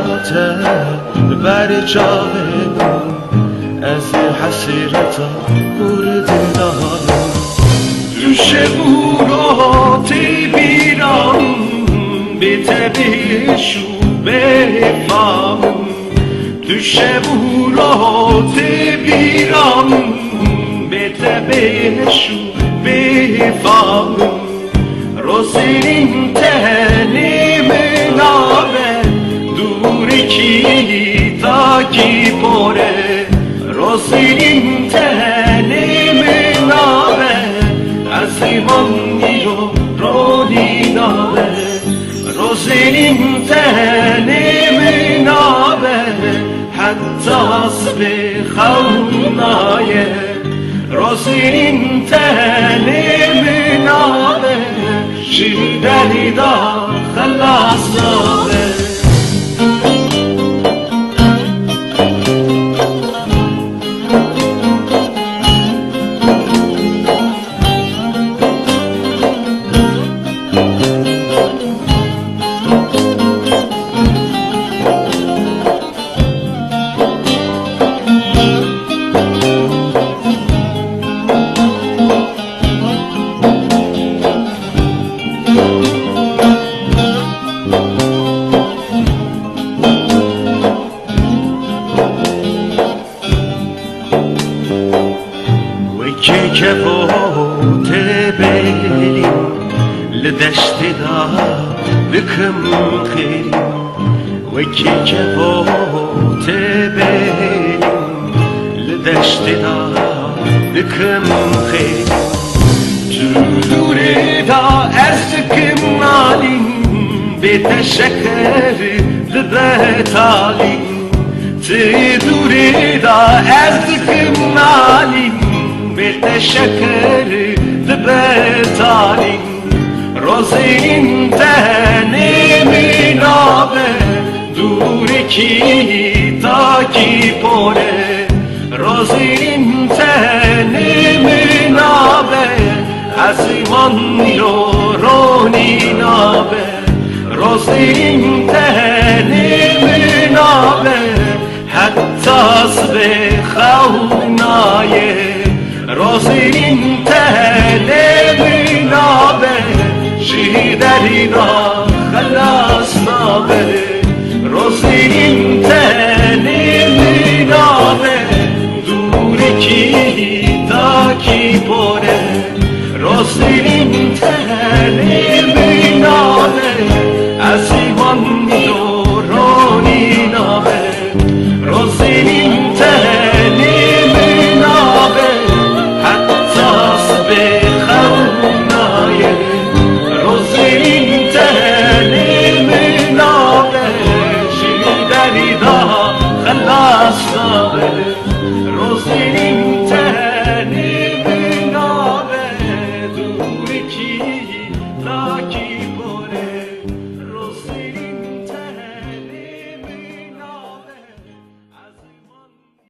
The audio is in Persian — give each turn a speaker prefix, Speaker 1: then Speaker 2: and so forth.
Speaker 1: حیاته بر جاهنم از حسرتا برده دارم دوش بورات بیرام به تبشو بفام دوش بورات بیرام به تبشو بفام روزین تهنی مناره دوری کی تا کی پره روزین تهنی مناره از ایمانی رو داره روزین تهنی مناره حتی از به خونایه روزین تهنی مناره شیدنی دا خلاص داره که فوت بلیم لدشت دا بکم خیریم وکی که فوت بلیم لدشت دا بکم خیریم جلور دا از کمالیم به تشکر لبتالیم تدور دا از کمالیم بالتشكر ذبتالي روزين تهني منابه دوركي تاكي بوله روزين تهني منابه عزيمان يوروني نابه روزين تهني منابه حتى اصبح خونايه روزین تهنه منابه شیدری را خلاص نابه روزین تهنه منابه دوری کی تا کی پر